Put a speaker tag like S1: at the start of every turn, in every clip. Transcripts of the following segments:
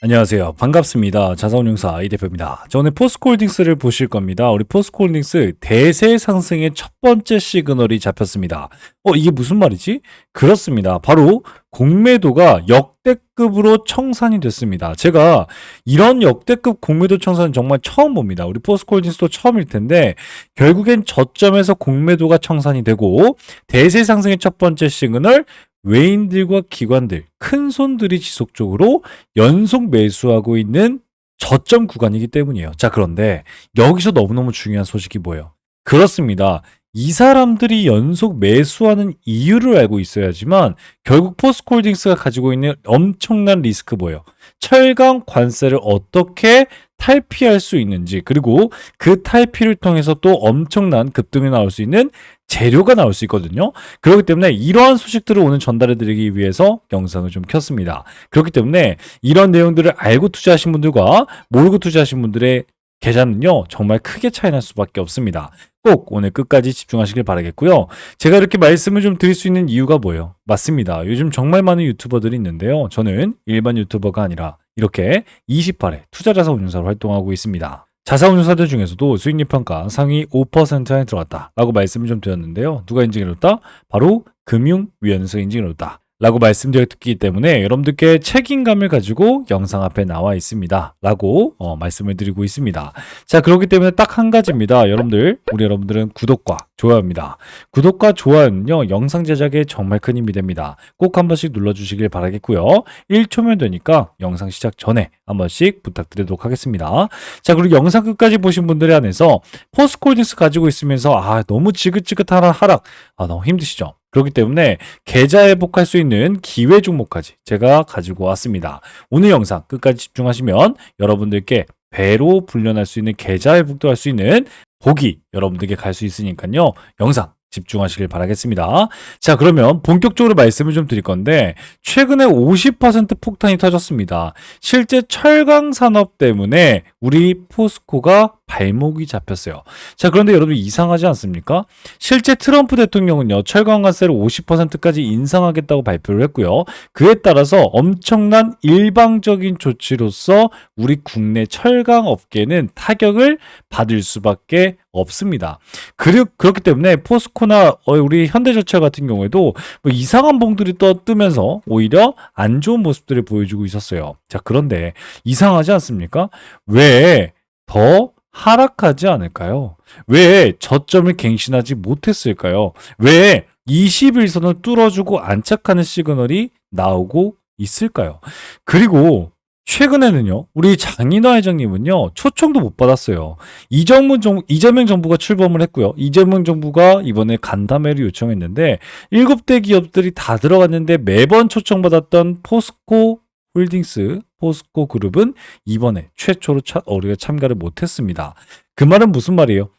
S1: 안녕하세요. 반갑습니다. 자산운용사 이 대표입니다. 저 오늘 포스코홀딩스를 보실 겁니다. 우리 포스코홀딩스 대세 상승의 첫 번째 시그널이 잡혔습니다. 이게 무슨 말이지? 그렇습니다. 바로 공매도가 역대급으로 청산이 됐습니다. 제가 이런 역대급 공매도 청산은 정말 처음 봅니다. 우리 포스코홀딩스도 처음일 텐데 결국엔 저점에서 공매도가 청산이 되고 대세 상승의 첫 번째 시그널, 외인들과 기관들, 큰 손들이 지속적으로 연속 매수하고 있는 저점 구간이기 때문이에요. 자, 그런데 여기서 너무너무 중요한 소식이 뭐예요? 그렇습니다. 이 사람들이 연속 매수하는 이유를 알고 있어야지만 결국 포스코홀딩스가 가지고 있는 엄청난 리스크 뭐예요? 철강 관세를 어떻게 탈피할 수 있는지, 그리고 그 탈피를 통해서 또 엄청난 급등이 나올 수 있는 재료가 나올 수 있거든요. 그렇기 때문에 이러한 소식들을 오늘 전달해 드리기 위해서 영상을 좀 켰습니다. 그렇기 때문에 이런 내용들을 알고 투자하신 분들과 모르고 투자하신 분들의 계좌는요, 정말 크게 차이 날 수밖에 없습니다. 꼭 오늘 끝까지 집중하시길 바라겠고요. 제가 이렇게 말씀을 좀 드릴 수 있는 이유가 뭐예요? 맞습니다. 요즘 정말 많은 유튜버들이 있는데요. 저는 일반 유튜버가 아니라 이렇게 28회 투자자산운용사로 활동하고 있습니다. 자산운용사들 중에서도 수익률 평가 상위 5% 안에 들어갔다 라고 말씀을 좀 드렸는데요. 누가 인증해줬다? 바로 금융위원회에서 인증해줬다 라고 말씀드렸기 때문에 여러분들께 책임감을 가지고 영상 앞에 나와 있습니다 라고 말씀을 드리고 있습니다. 자, 그렇기 때문에 딱 한 가지입니다. 우리 여러분들은 구독과 좋아요입니다. 구독과 좋아요는요, 영상 제작에 정말 큰 힘이 됩니다. 꼭 한 번씩 눌러주시길 바라겠고요. 1초면 되니까 영상 시작 전에 한 번씩 부탁드리도록 하겠습니다. 자, 그리고 영상 끝까지 보신 분들에 한해서 포스코홀딩스 가지고 있으면서 너무 지긋지긋한 하락, 너무 힘드시죠? 그렇기 때문에 계좌 회복할 수 있는 기회 종목까지 제가 가지고 왔습니다. 오늘 영상 끝까지 집중하시면 여러분들께 배로 불려날 수 있는 계좌 회복도 할 수 있는 복이 여러분들께 갈 수 있으니까요. 영상 집중하시길 바라겠습니다. 자, 그러면 본격적으로 말씀을 좀 드릴 건데 최근에 50% 폭탄이 터졌습니다. 실제 철강 산업 때문에 우리 포스코가 발목이 잡혔어요. 자, 그런데 여러분 이상하지 않습니까? 실제 트럼프 대통령은요, 철강 관세를 50%까지 인상하겠다고 발표를 했고요. 그에 따라서 엄청난 일방적인 조치로서 우리 국내 철강 업계는 타격을 받을 수밖에 없습니다. 그렇기 때문에 포스코나 우리 현대제철 같은 경우에도 뭐 이상한 봉들이 뜨면서 오히려 안 좋은 모습들을 보여주고 있었어요. 자, 그런데 이상하지 않습니까? 왜 더 하락하지 않을까요? 왜 저점을 갱신하지 못했을까요? 왜 21선을 뚫어주고 안착하는 시그널이 나오고 있을까요? 그리고 최근에는요, 우리 장인화 회장님은요, 초청도 못 받았어요. 이재명 정부가 출범을 했고요. 이재명 정부가 이번에 간담회를 요청했는데, 7대 기업들이 다 들어갔는데 매번 초청받았던 포스코 홀딩스, 포스코 그룹은 이번에 최초로 우리가 참가를 못했습니다. 그 말은 무슨 말이에요?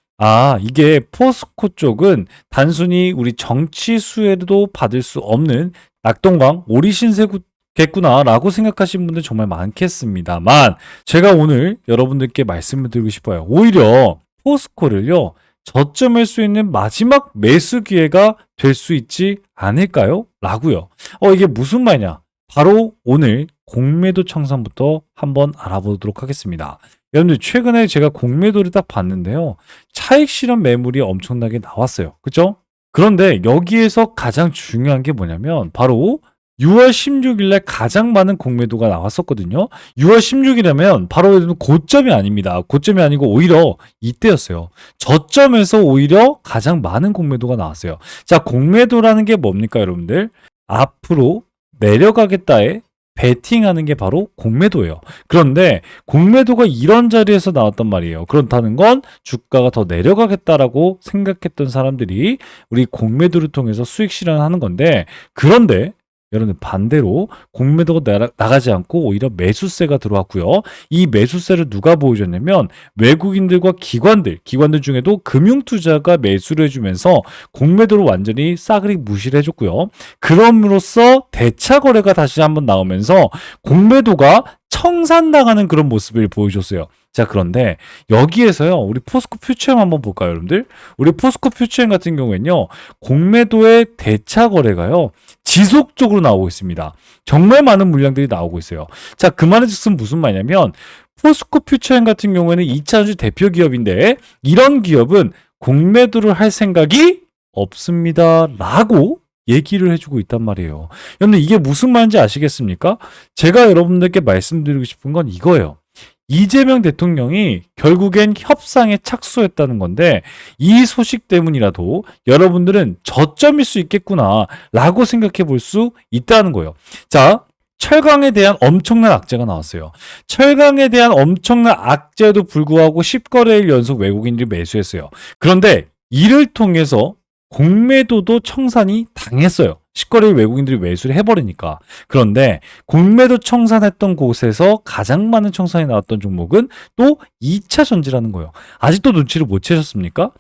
S1: 이게 포스코 쪽은 단순히 우리 정치 수혜도 받을 수 없는 낙동강 오리신세겠구나라고 생각하시는 분들 정말 많겠습니다만, 제가 오늘 여러분들께 말씀을 드리고 싶어요. 오히려 포스코를요, 저점일 수 있는 마지막 매수 기회가 될 수 있지 않을까요? 라고요. 이게 무슨 말이냐? 바로 오늘 공매도 청산부터 한번 알아보도록 하겠습니다. 여러분들 최근에 제가 공매도를 딱 봤는데요. 차익 실현 매물이 엄청나게 나왔어요. 그죠? 그런데 여기에서 가장 중요한 게 뭐냐면 바로 6월 16일 날 가장 많은 공매도가 나왔었거든요. 6월 16일이면 바로 고점이 아닙니다. 고점이 아니고 오히려 이때였어요. 저점에서 오히려 가장 많은 공매도가 나왔어요. 자, 공매도라는 게 뭡니까, 여러분들? 앞으로 내려가겠다에 베팅하는 게 바로 공매도예요. 그런데 공매도가 이런 자리에서 나왔단 말이에요. 그렇다는 건 주가가 더 내려가겠다라고 생각했던 사람들이 우리 공매도를 통해서 수익 실현하는 건데, 그런데 여러분 반대로 공매도가 나가지 않고 오히려 매수세가 들어왔고요. 이 매수세를 누가 보여줬냐면 외국인들과 기관들 중에도 금융투자가 매수를 해주면서 공매도를 완전히 싸그리 무시를 해줬고요. 그럼으로써 대차 거래가 다시 한번 나오면서 공매도가 청산당하는 그런 모습을 보여줬어요. 자, 그런데 여기에서요, 우리 포스코 퓨처엠 한번 볼까요, 여러분들? 우리 포스코 퓨처엠 같은 경우에는요, 공매도의 대차 거래가요, 지속적으로 나오고 있습니다. 정말 많은 물량들이 나오고 있어요. 자, 그 말은즉슨 무슨 말이냐면, 포스코 퓨처엠 같은 경우에는 2차전지 대표 기업인데, 이런 기업은 공매도를 할 생각이 없습니다. 라고 얘기를 해주고 있단 말이에요. 여러분들 이게 무슨 말인지 아시겠습니까? 제가 여러분들께 말씀드리고 싶은 건 이거예요. 이재명 대통령이 결국엔 협상에 착수했다는 건데 이 소식 때문이라도 여러분들은 저점일 수 있겠구나 라고 생각해 볼 수 있다는 거예요. 자, 철강에 대한 엄청난 악재가 나왔어요. 철강에 대한 엄청난 악재에도 불구하고 10거래일 연속 외국인들이 매수했어요. 그런데 이를 통해서 공매도도 청산이 당했어요. 10거래일 외국인들이 매수를 해버리니까. 그런데 공매도 청산했던 곳에서 가장 많은 청산이 나왔던 종목은 또 2차 전지라는 거예요. 아직도 눈치를 못 채셨습니까?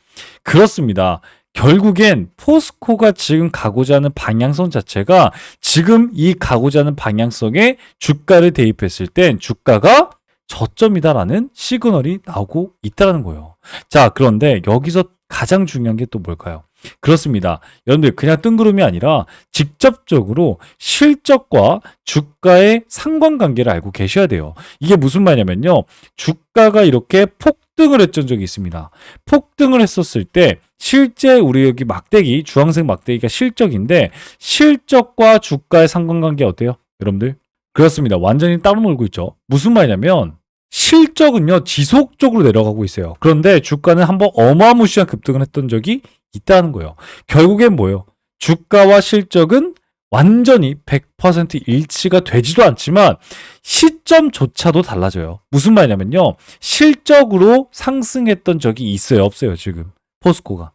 S1: 그렇습니다. 결국엔 포스코가 지금 가고자 하는 방향성 자체가 지금 이 가고자 하는 방향성에 주가를 대입했을 땐 주가가 저점이다라는 시그널이 나오고 있다는 거예요. 자, 그런데 여기서 가장 중요한 게 또 뭘까요? 그렇습니다. 여러분들 그냥 뜬구름이 아니라 직접적으로 실적과 주가의 상관관계를 알고 계셔야 돼요. 이게 무슨 말이냐면요. 주가가 이렇게 폭등을 했던 적이 있습니다. 폭등을 했었을 때 실제 우리 여기 막대기, 주황색 막대기가 실적인데 실적과 주가의 상관관계 어때요? 여러분들? 그렇습니다. 완전히 따로 놀고 있죠. 무슨 말이냐면 실적은요 지속적으로 내려가고 있어요. 그런데 주가는 한번 어마무시한 급등을 했던 적이 있다는 거예요. 결국엔 뭐예요? 주가와 실적은 완전히 100% 일치가 되지도 않지만 시점조차도 달라져요. 무슨 말이냐면요. 실적으로 상승했던 적이 있어요? 없어요? 지금 포스코가.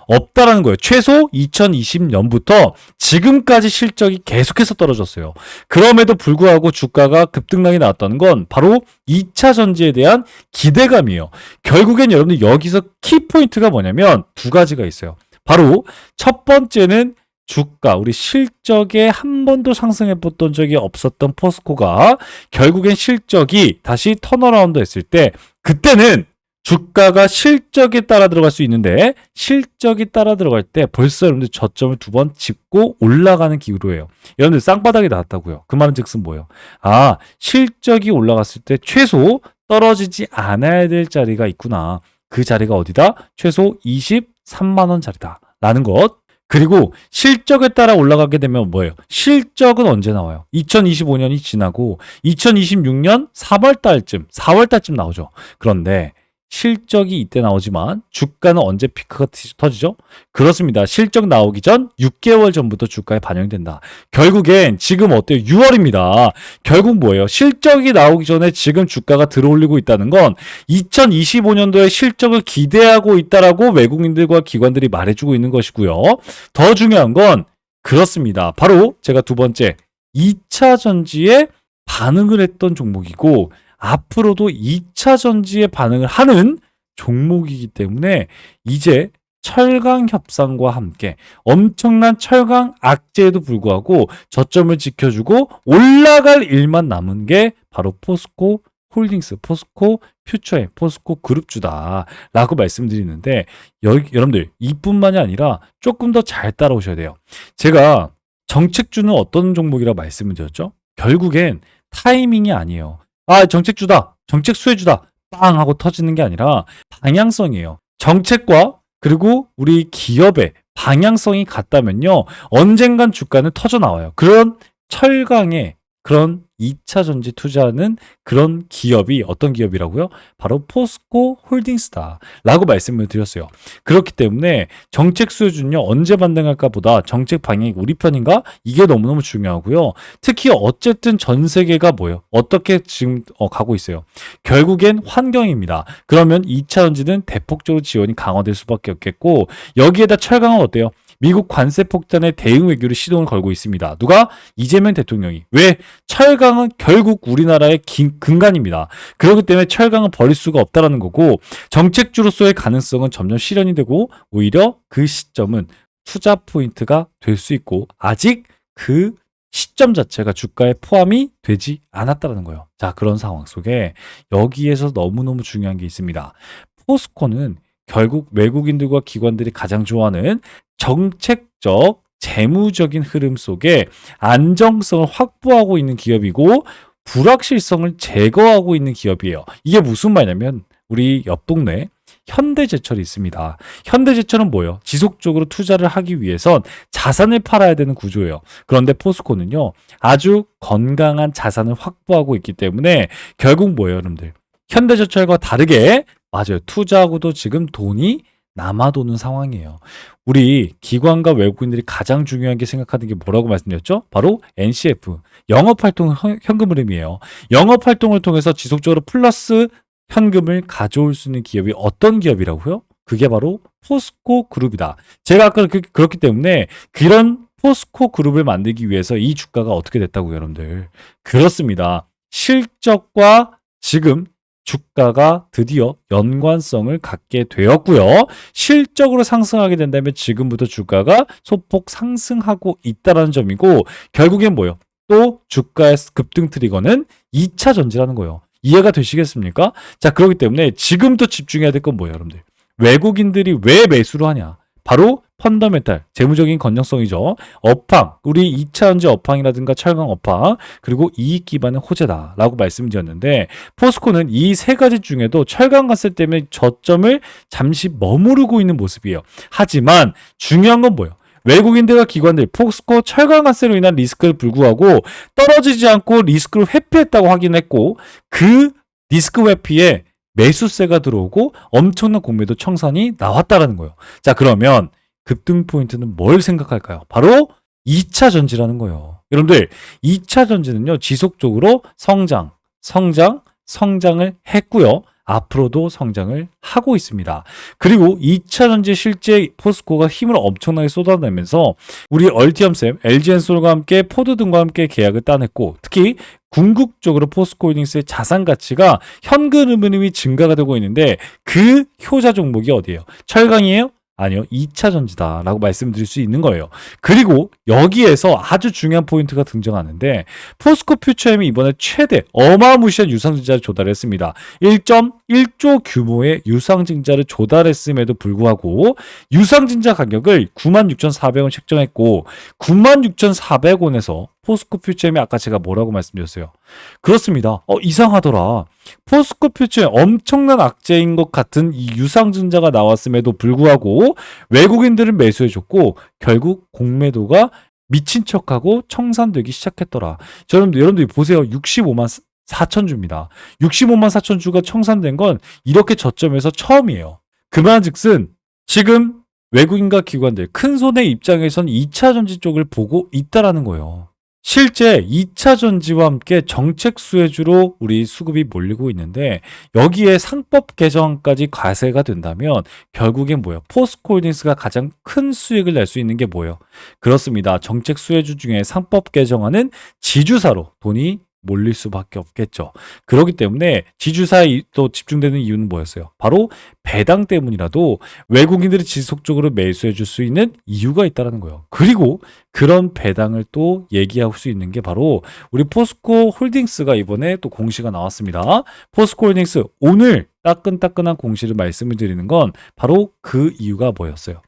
S1: 없다라는 거예요. 최소 2020년부터 지금까지 실적이 계속해서 떨어졌어요. 그럼에도 불구하고 주가가 급등락이 나왔다는 건 바로 2차 전지에 대한 기대감이에요. 결국엔 여러분들 여기서 키포인트가 뭐냐면 두 가지가 있어요. 바로 첫 번째는 주가, 우리 실적에 한 번도 상승해 봤던 적이 없었던 포스코가 결국엔 실적이 다시 턴어라운드 했을 때 그때는 주가가 실적에 따라 들어갈 수 있는데 실적이 따라 들어갈 때 벌써 여러분들 저점을 두 번 짚고 올라가는 기류예요. 여러분들 쌍바닥이 나왔다고요. 그 말은 즉슨 뭐예요? 아, 실적이 올라갔을 때 최소 떨어지지 않아야 될 자리가 있구나. 그 자리가 어디다? 최소 23만 원 자리다. 라는 것. 그리고 실적에 따라 올라가게 되면 뭐예요? 실적은 언제 나와요? 2025년이 지나고 2026년 4월 달쯤 나오죠. 그런데 실적이 이때 나오지만 주가는 언제 피크가 터지죠? 그렇습니다. 실적 나오기 전 6개월 전부터 주가에 반영이 된다. 결국엔 지금 어때요? 6월입니다. 결국 뭐예요? 실적이 나오기 전에 지금 주가가 들어올리고 있다는 건 2025년도에 실적을 기대하고 있다라고 외국인들과 기관들이 말해주고 있는 것이고요. 더 중요한 건 그렇습니다. 바로 제가 두 번째 2차 전지에 반응을 했던 종목이고 앞으로도 2차 전지에 반응을 하는 종목이기 때문에 이제 철강 협상과 함께 엄청난 철강 악재에도 불구하고 저점을 지켜주고 올라갈 일만 남은 게 바로 포스코 홀딩스, 포스코 퓨처엠, 포스코 그룹주다 라고 말씀드리는데 여러분들 이뿐만이 아니라 조금 더 잘 따라오셔야 돼요. 제가 정책주는 어떤 종목이라고 말씀을 드렸죠? 결국엔 타이밍이 아니에요. 아, 정책주다. 정책 수혜주다. 빵 하고 터지는 게 아니라 방향성이에요. 정책과 그리고 우리 기업의 방향성이 같다면요. 언젠간 주가는 터져 나와요. 그런 철강의 그런 2차 전지 투자하는 그런 기업이 어떤 기업이라고요? 바로 포스코 홀딩스다 라고 말씀을 드렸어요. 그렇기 때문에 정책 수요준요 언제 반등할까 보다 정책 방향이 우리 편인가? 이게 너무너무 중요하고요. 특히 어쨌든 전 세계가 뭐예요? 어떻게 지금 가고 있어요? 결국엔 환경입니다. 그러면 2차 전지는 대폭적으로 지원이 강화될 수밖에 없겠고 여기에다 철강은 어때요? 미국 관세 폭탄에 대응 외교를 시동을 걸고 있습니다. 누가? 이재명 대통령이. 왜? 철강은 결국 우리나라의 근간입니다. 그렇기 때문에 철강은 버릴 수가 없다라는 거고 정책주로서의 가능성은 점점 실현이 되고 오히려 그 시점은 투자 포인트가 될 수 있고 아직 그 시점 자체가 주가에 포함이 되지 않았다는 거예요. 자, 그런 상황 속에 여기에서 너무너무 중요한 게 있습니다. 포스코는 결국 외국인들과 기관들이 가장 좋아하는 정책적 재무적인 흐름 속에 안정성을 확보하고 있는 기업이고 불확실성을 제거하고 있는 기업이에요. 이게 무슨 말이냐면 우리 옆 동네 현대제철이 있습니다. 현대제철은 뭐예요? 지속적으로 투자를 하기 위해선 자산을 팔아야 되는 구조예요. 그런데 포스코는요, 아주 건강한 자산을 확보하고 있기 때문에 결국 뭐예요, 여러분들? 현대제철과 다르게 맞아요. 투자하고도 지금 돈이 남아도는 상황이에요. 우리 기관과 외국인들이 가장 중요하게 생각하는 게 뭐라고 말씀드렸죠? 바로 NCF, 영업활동 현금 흐름이에요. 영업활동을 통해서 지속적으로 플러스 현금을 가져올 수 있는 기업이 어떤 기업이라고요? 그게 바로 포스코 그룹이다. 제가 아까 그렇기 때문에 그런 포스코 그룹을 만들기 위해서 이 주가가 어떻게 됐다고요, 여러분들? 그렇습니다. 실적과 지금 주가가 드디어 연관성을 갖게 되었고요. 실적으로 상승하게 된다면 지금부터 주가가 소폭 상승하고 있다는 점이고 결국엔 뭐예요? 또 주가의 급등 트리거는 2차 전지라는 거예요. 이해가 되시겠습니까? 자, 그렇기 때문에 지금부터 집중해야 될 건 뭐예요, 여러분들? 외국인들이 왜 매수를 하냐? 바로 펀더멘탈, 재무적인 건전성이죠. 업황, 우리 2차 전지 업황이라든가 철강 업황, 그리고 이익 기반의 호재다라고 말씀드렸는데 포스코는 이 세 가지 중에도 철강가스 때문에 저점을 잠시 머무르고 있는 모습이에요. 하지만 중요한 건 뭐예요? 외국인들과 기관들, 포스코 철강가스로 인한 리스크를 불구하고 떨어지지 않고 리스크를 회피했다고 확인했고 그 리스크 회피에 매수세가 들어오고 엄청난 공매도 청산이 나왔다라는 거예요. 자, 그러면 급등 포인트는 뭘 생각할까요? 바로 2차 전지라는 거예요. 여러분들 2차 전지는요 지속적으로 성장을 했고요. 앞으로도 성장을 하고 있습니다. 그리고 2차 전지 실제 포스코가 힘을 엄청나게 쏟아내면서 우리 얼티엄쌤, LG엔솔과 함께 포드 등과 함께 계약을 따냈고 특히 궁극적으로 포스코홀딩스의 자산 가치가 현금 흐름이 증가가 되고 있는데 그 효자 종목이 어디예요? 철강이에요? 아니요. 2차 전지다라고 말씀드릴 수 있는 거예요. 그리고 여기에서 아주 중요한 포인트가 등장하는데 포스코 퓨처엠이 이번에 최대 어마무시한 유상증자를 조달했습니다. 1.1조 규모의 유상증자를 조달했음에도 불구하고 유상증자 가격을 96,400원 책정했고 96,400원에서 포스코 퓨처엠이 아까 제가 뭐라고 말씀드렸어요? 그렇습니다. 이상하더라. 포스코 퓨처엠 엄청난 악재인 것 같은 이 유상증자가 나왔음에도 불구하고 외국인들은 매수해줬고 결국 공매도가 미친 척하고 청산되기 시작했더라. 여러분들이 보세요. 65만 4천 주입니다. 65만 4천 주가 청산된 건 이렇게 저점에서 처음이에요. 그만즉슨 지금 외국인과 기관들 큰 손의 입장에선 2차 전지 쪽을 보고 있다라는 거예요. 실제 2차 전지와 함께 정책 수혜주로 우리 수급이 몰리고 있는데 여기에 상법 개정까지 과세가 된다면 결국엔 뭐예요? 포스코홀딩스가 가장 큰 수익을 낼 수 있는 게 뭐예요? 그렇습니다. 정책 수혜주 중에 상법 개정하는 지주사로 돈이 몰릴 수밖에 없겠죠. 그렇기 때문에 지주사에 또 집중되는 이유는 뭐였어요? 바로 배당 때문이라도 외국인들이 지속적으로 매수해 줄 수 있는 이유가 있다는 거예요. 그리고 그런 배당을 또 얘기할 수 있는 게 바로 우리 포스코 홀딩스가 이번에 또 공시가 나왔습니다. 포스코 홀딩스 오늘 따끈따끈한 공시를 말씀을 드리는 건 바로 그 이유가 뭐였어요?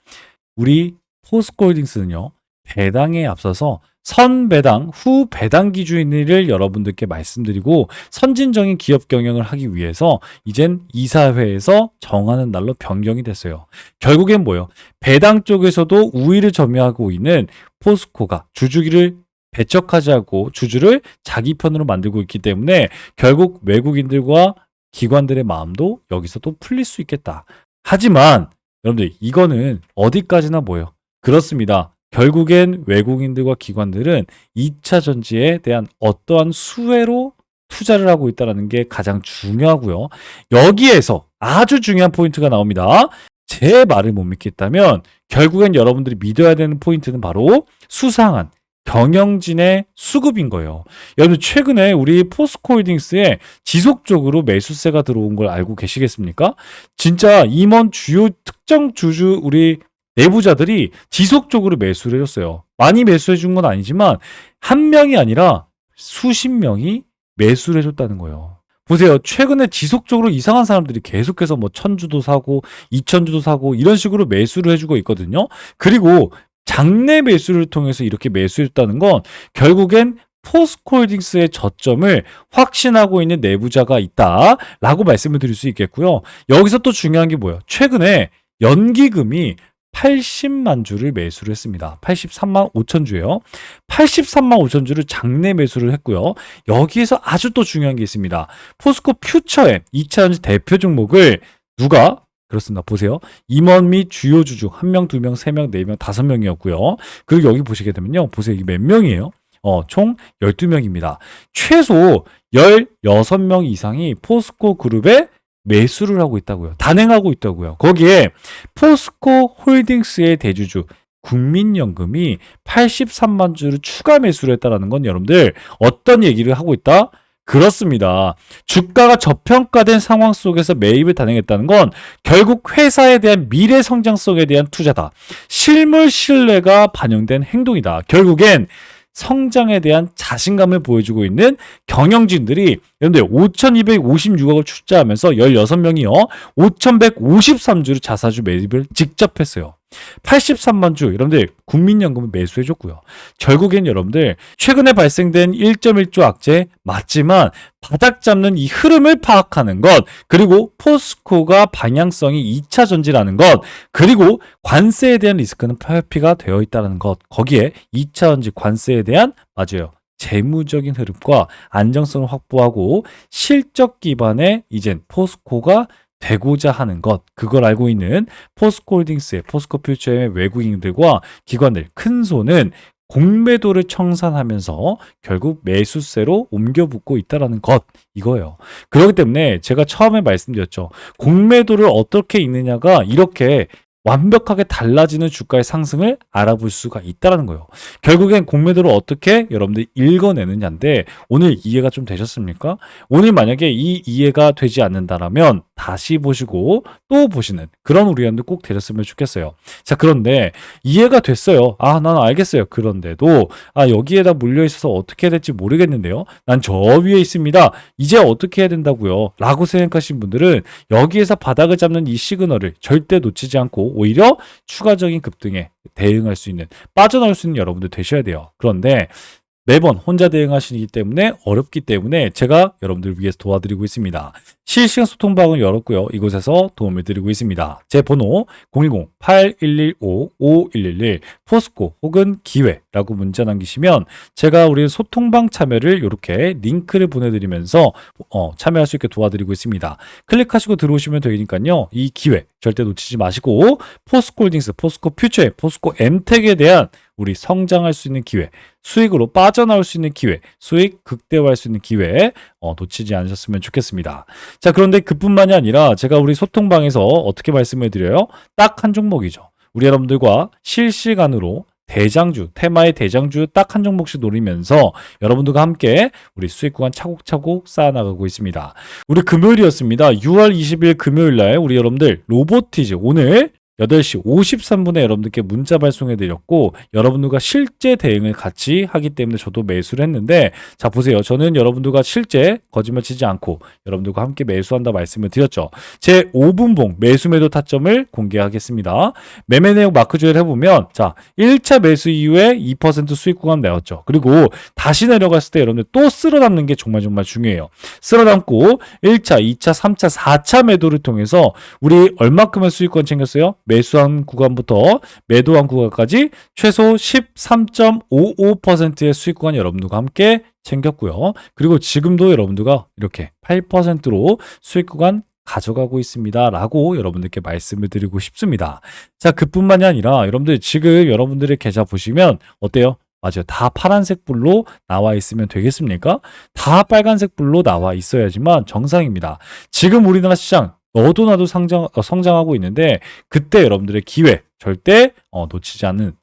S1: 우리 포스코 홀딩스는요. 배당에 앞서서 선배당, 후배당 기준을 여러분들께 말씀드리고 선진적인 기업 경영을 하기 위해서 이젠 이사회에서 정하는 날로 변경이 됐어요. 결국엔 뭐예요? 배당 쪽에서도 우위를 점유하고 있는 포스코가 주주기를 배척하지 않고 주주를 자기 편으로 만들고 있기 때문에 결국 외국인들과 기관들의 마음도 여기서도 풀릴 수 있겠다. 하지만 여러분들 이거는 어디까지나 뭐예요? 그렇습니다. 결국엔 외국인들과 기관들은 2차 전지에 대한 어떠한 수혜로 투자를 하고 있다는 게 가장 중요하고요. 여기에서 아주 중요한 포인트가 나옵니다. 제 말을 못 믿겠다면 결국엔 여러분들이 믿어야 되는 포인트는 바로 수상한 경영진의 수급인 거예요. 여러분 최근에 우리 포스코홀딩스에 지속적으로 매수세가 들어온 걸 알고 계시겠습니까? 진짜 임원 주요 특정 주주 우리 내부자들이 지속적으로 매수를 해줬어요. 많이 매수해 준 건 아니지만 한 명이 아니라 수십 명이 매수를 해줬다는 거예요. 보세요. 최근에 지속적으로 이상한 사람들이 계속해서 뭐 1000주도 사고 2000주도 사고 이런 식으로 매수를 해주고 있거든요. 그리고 장내 매수를 통해서 이렇게 매수했다는 건 결국엔 포스코홀딩스의 저점을 확신하고 있는 내부자가 있다라고 말씀을 드릴 수 있겠고요. 여기서 또 중요한 게 뭐예요? 최근에 연기금이 80만 주를 매수를 했습니다. 83만 5천 주예요. 83만 5천 주를 장내 매수를 했고요. 여기에서 아주 또 중요한 게 있습니다. 포스코 퓨처엠 2차전지 대표 종목을 누가 그렇습니다. 보세요. 임원 및 주요 주 중 1명, 2명, 3명, 4명, 5명이었고요. 그리고 여기 보시게 되면요. 보세요. 이게 몇 명이에요? 총 12명입니다. 최소 16명 이상이 포스코 그룹에 매수를 하고 있다고요. 단행하고 있다고요. 거기에 포스코 홀딩스의 대주주 국민연금이 83만 주를 추가 매수를 했다는 건 여러분들 어떤 얘기를 하고 있다? 그렇습니다. 주가가 저평가된 상황 속에서 매입을 단행했다는 건 결국 회사에 대한 미래 성장성에 대한 투자다. 실물 신뢰가 반영된 행동이다. 결국엔 성장에 대한 자신감을 보여주고 있는 경영진들이 여러분들 5,256억을 투자하면서 16명이요. 5,153주를 자사주 매입을 직접 했어요. 83만 주 여러분들 국민연금을 매수해줬고요. 결국엔 여러분들 최근에 발생된 1.1조 악재 맞지만 바닥 잡는 이 흐름을 파악하는 것 그리고 포스코가 방향성이 2차 전지라는 것 그리고 관세에 대한 리스크는 회피가 되어 있다는 것 거기에 2차 전지 관세에 대한 맞아요. 재무적인 흐름과 안정성을 확보하고 실적 기반의 이젠 포스코가 되고자 하는 것 그걸 알고 있는 포스코홀딩스의 포스코퓨처의 외국인들과 기관들 큰 손은 공매도를 청산하면서 결국 매수세로 옮겨붙고 있다는 것 이거예요. 그렇기 때문에 제가 처음에 말씀드렸죠. 공매도를 어떻게 읽느냐가 이렇게 완벽하게 달라지는 주가의 상승을 알아볼 수가 있다는 거예요. 결국엔 공매도를 어떻게 여러분들이 읽어내느냐인데 오늘 이해가 좀 되셨습니까? 오늘 만약에 이 이해가 되지 않는다라면 다시 보시고 또 보시는 그런 우리 여러분들 꼭 되셨으면 좋겠어요. 자, 그런데 이해가 됐어요. 아, 난 알겠어요. 그런데도 여기에다 물려 있어서 어떻게 해야 될지 모르겠는데요. 난 저 위에 있습니다. 이제 어떻게 해야 된다고요? 라고 생각하신 분들은 여기에서 바닥을 잡는 이 시그널을 절대 놓치지 않고 오히려 추가적인 급등에 대응할 수 있는 빠져나올 수 있는 여러분들 되셔야 돼요. 그런데 매번 혼자 대응하시기 때문에 어렵기 때문에 제가 여러분들 위해서 도와드리고 있습니다. 실시간 소통방을 열었고요. 이곳에서 도움을 드리고 있습니다. 제 번호 010-8115-5111 포스코 혹은 기회라고 문자 남기시면 제가 우리 소통방 참여를 이렇게 링크를 보내드리면서 참여할 수 있게 도와드리고 있습니다. 클릭하시고 들어오시면 되니까요. 이 기회 절대 놓치지 마시고 포스코홀딩스, 포스코퓨처, 포스코엠텍에 대한 우리 성장할 수 있는 기회, 수익으로 빠져나올 수 있는 기회, 수익 극대화할 수 있는 기회 놓치지 않으셨으면 좋겠습니다. 자, 그런데 그뿐만이 아니라 제가 우리 소통방에서 어떻게 말씀을 드려요? 딱 한 종목이죠. 우리 여러분들과 실시간으로 대장주, 테마의 대장주 딱 한 종목씩 노리면서 여러분들과 함께 우리 수익 구간 차곡차곡 쌓아나가고 있습니다. 우리 금요일이었습니다. 6월 20일 금요일 날 우리 여러분들 로보티즈 오늘 8시 53분에 여러분들께 문자 발송해드렸고 여러분들과 실제 대응을 같이 하기 때문에 저도 매수를 했는데 자 보세요. 저는 여러분들과 실제 거짓말 치지 않고 여러분들과 함께 매수한다 말씀을 드렸죠. 제 5분봉 매수 매도 타점을 공개하겠습니다. 매매 내용 마크 조회를 해보면 자 1차 매수 이후에 2% 수익 구간 나왔죠. 그리고 다시 내려갔을 때 여러분들 또 쓸어담는 게 정말 중요해요. 쓸어담고 1차, 2차, 3차, 4차 매도를 통해서 우리 얼마큼의 수익권 챙겼어요? 매수한 구간부터 매도한 구간까지 최소 13.55%의 수익 구간 여러분들과 함께 챙겼고요. 그리고 지금도 여러분들과 이렇게 8%로 수익 구간 가져가고 있습니다. 라고 여러분들께 말씀을 드리고 싶습니다. 자, 그뿐만이 아니라 여러분들 지금 여러분들의 계좌 보시면 어때요? 맞아요. 다 파란색 불로 나와 있으면 되겠습니까? 다 빨간색 불로 나와 있어야지만 정상입니다. 지금 우리나라 시장 너도 나도 성장하고 있는데 그때 여러분들의 기회 절대 놓치지 않는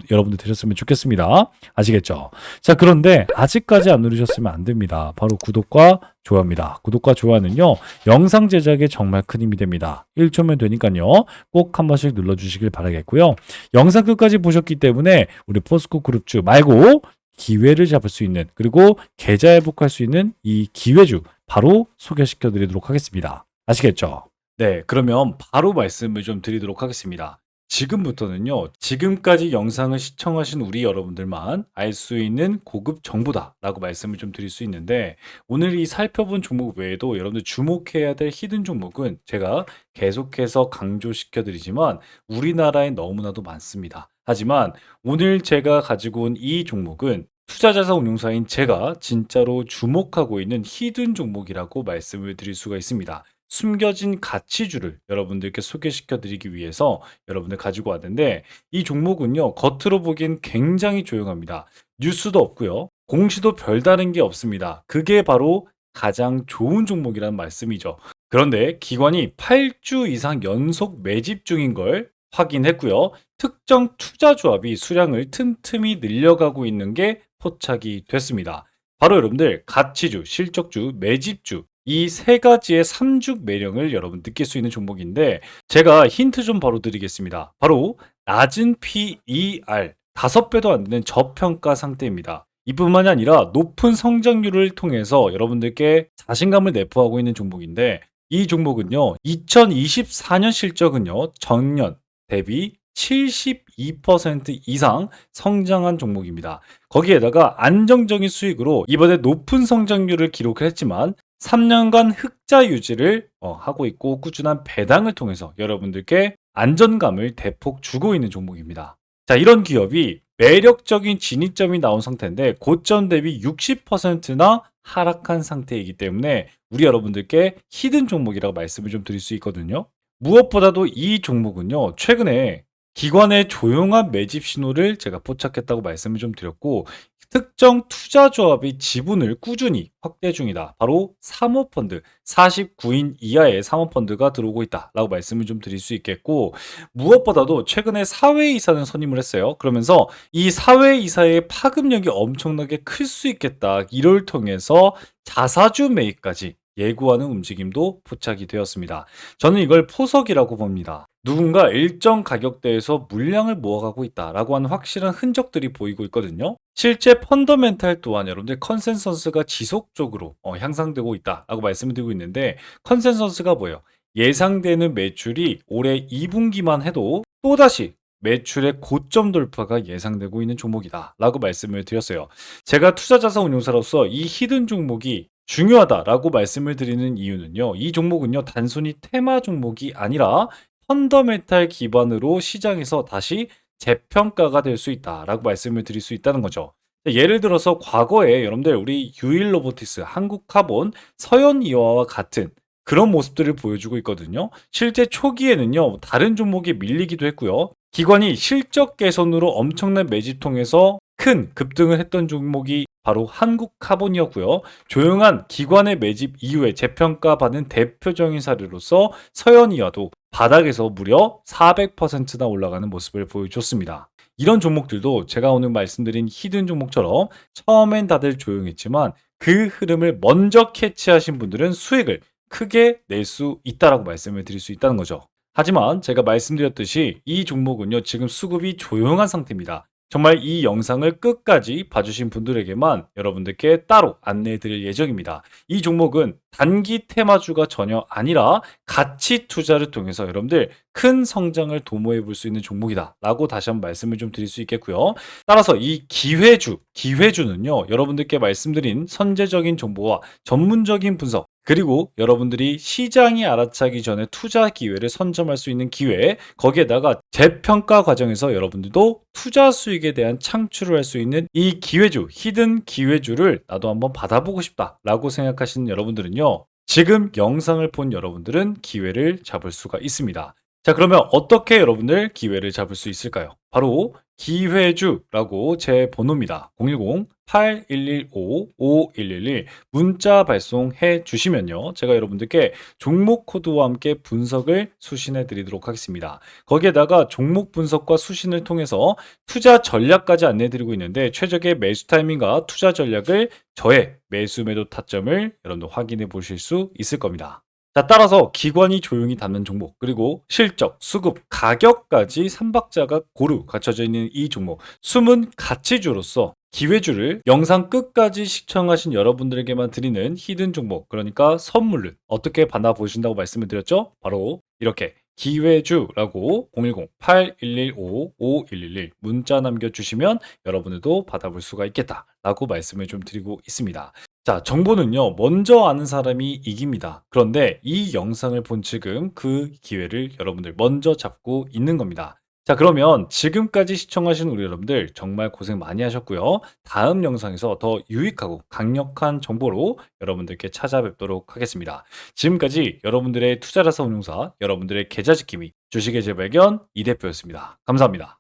S1: 여러분들 되셨으면 좋겠습니다. 아시겠죠? 자, 그런데 아직까지 안 누르셨으면 안 됩니다. 바로 구독과 좋아요입니다. 구독과 좋아요는요. 영상 제작에 정말 큰 힘이 됩니다. 1초면 되니까요. 꼭 한 번씩 눌러주시길 바라겠고요. 영상 끝까지 보셨기 때문에 우리 포스코 그룹주 말고 기회를 잡을 수 있는 그리고 계좌 회복할 수 있는 이 기회주 바로 소개시켜 드리도록 하겠습니다. 아시겠죠? 네, 그러면 바로 말씀을 좀 드리도록 하겠습니다. 지금부터는요, 지금까지 영상을 시청하신 우리 여러분들만 알 수 있는 고급 정보다라고 말씀을 좀 드릴 수 있는데, 오늘 이 살펴본 종목 외에도 여러분들 주목해야 될 히든 종목은 제가 계속해서 강조시켜 드리지만 우리나라에 너무나도 많습니다. 하지만 오늘 제가 가지고 온 이 종목은 투자자산 운용사인 제가 진짜로 주목하고 있는 히든 종목이라고 말씀을 드릴 수가 있습니다. 숨겨진 가치주를 여러분들께 소개시켜 드리기 위해서 여러분들 가지고 왔는데, 이 종목은요, 겉으로 보기엔 굉장히 조용합니다. 뉴스도 없고요. 공시도 별다른 게 없습니다. 그게 바로 가장 좋은 종목이라는 말씀이죠. 그런데 기관이 8주 이상 연속 매집 중인 걸 확인했고요. 특정 투자 조합이 수량을 틈틈이 늘려가고 있는 게 포착이 됐습니다. 바로 여러분들 가치주, 실적주, 매집주 이 세 가지의 삼죽 매력을 여러분 느낄 수 있는 종목인데, 제가 힌트 좀 바로 드리겠습니다. 바로 낮은 PER 5배도 안 되는 저평가 상태입니다. 이뿐만이 아니라 높은 성장률을 통해서 여러분들께 자신감을 내포하고 있는 종목인데, 이 종목은요 2024년 실적은요 전년 대비 72% 이상 성장한 종목입니다. 거기에다가 안정적인 수익으로 이번에 높은 성장률을 기록을 했지만 3년간 흑자 유지를 하고 있고, 꾸준한 배당을 통해서 여러분들께 안전감을 대폭 주고 있는 종목입니다. 자, 이런 기업이 매력적인 진입점이 나온 상태인데 고점 대비 60%나 하락한 상태이기 때문에 우리 여러분들께 히든 종목이라고 말씀을 좀 드릴 수 있거든요. 무엇보다도 이 종목은요, 최근에 기관의 조용한 매집 신호를 제가 포착했다고 말씀을 좀 드렸고, 특정 투자 조합이 지분을 꾸준히 확대 중이다. 바로 사모펀드, 49인 이하의 사모펀드가 들어오고 있다라고 말씀을 좀 드릴 수 있겠고, 무엇보다도 최근에 사회이사는 선임을 했어요. 그러면서 이 사회이사의 파급력이 엄청나게 클 수 있겠다. 이를 통해서 자사주 매입까지 예고하는 움직임도 포착이 되었습니다. 저는 이걸 포석이라고 봅니다. 누군가 일정 가격대에서 물량을 모아가고 있다라고 하는 확실한 흔적들이 보이고 있거든요. 실제 펀더멘탈 또한 여러분들 컨센서스가 지속적으로 향상되고 있다라고 말씀을 드리고 있는데, 컨센서스가 뭐예요? 예상되는 매출이 올해 2분기만 해도 또다시 매출의 고점 돌파가 예상되고 있는 종목이다라고 말씀을 드렸어요. 제가 투자자산 운용사로서 이 히든 종목이 중요하다라고 말씀을 드리는 이유는요, 이 종목은요 단순히 테마 종목이 아니라 펀더멘탈 기반으로 시장에서 다시 재평가가 될 수 있다라고 말씀을 드릴 수 있다는 거죠. 예를 들어서 과거에 여러분들 우리 유일 로보티스, 한국카본, 서현이와와 같은 그런 모습들을 보여주고 있거든요. 실제 초기에는요 다른 종목이 밀리기도 했고요. 기관이 실적 개선으로 엄청난 매집 통해서 큰 급등을 했던 종목이 바로 한국카본이었고요. 조용한 기관의 매집 이후에 재평가받은 대표적인 사례로서 서현이와도 바닥에서 무려 400%나 올라가는 모습을 보여줬습니다. 이런 종목들도 제가 오늘 말씀드린 히든 종목처럼 처음엔 다들 조용했지만 그 흐름을 먼저 캐치하신 분들은 수익을 크게 낼 수 있다라고 말씀을 드릴 수 있다는 거죠. 하지만 제가 말씀드렸듯이 이 종목은요 지금 수급이 조용한 상태입니다. 정말 이 영상을 끝까지 봐주신 분들에게만 여러분들께 따로 안내해 드릴 예정입니다. 이 종목은 단기 테마주가 전혀 아니라 가치 투자를 통해서 여러분들 큰 성장을 도모해 볼 수 있는 종목이다 라고 다시 한번 말씀을 좀 드릴 수 있겠고요. 따라서 이 기회주는요 여러분들께 말씀드린 선제적인 정보와 전문적인 분석, 그리고 여러분들이 시장이 알아차기 전에 투자 기회를 선점할 수 있는 기회, 거기에다가 재평가 과정에서 여러분들도 투자 수익에 대한 창출을 할 수 있는 이 기회주, 히든 기회주를 나도 한번 받아보고 싶다라고 생각하시는 여러분들은요, 지금 영상을 본 여러분들은 기회를 잡을 수가 있습니다. 자, 그러면 어떻게 여러분들 기회를 잡을 수 있을까요? 바로 기회주라고 제 번호입니다. 010-8115-5111 문자 발송해 주시면요, 제가 여러분들께 종목 코드와 함께 분석을 수신해 드리도록 하겠습니다. 거기에다가 종목 분석과 수신을 통해서 투자 전략까지 안내 드리고 있는데, 최적의 매수 타이밍과 투자 전략을 저의 매수 매도 타점을 여러분들 확인해 보실 수 있을 겁니다. 자, 따라서 기관이 조용히 닫는 종목, 그리고 실적, 수급, 가격까지 삼박자가 고루 갖춰져 있는 이 종목, 숨은 가치주로서 기회주를 영상 끝까지 시청하신 여러분들에게만 드리는 히든 종목, 그러니까 선물을 어떻게 받아보신다고 말씀을 드렸죠? 바로 이렇게 기회주라고 010-8115-5111 문자 남겨주시면 여러분들도 받아볼 수가 있겠다라고 말씀을 좀 드리고 있습니다. 자, 정보는요, 먼저 아는 사람이 이깁니다. 그런데 이 영상을 본 지금 그 기회를 여러분들 먼저 잡고 있는 겁니다. 자, 그러면 지금까지 시청하신 우리 여러분들 정말 고생 많이 하셨고요. 다음 영상에서 더 유익하고 강력한 정보로 여러분들께 찾아뵙도록 하겠습니다. 지금까지 여러분들의 투자라서 운용사, 여러분들의 계좌 지킴이, 주식의 재발견 이 대표였습니다. 감사합니다.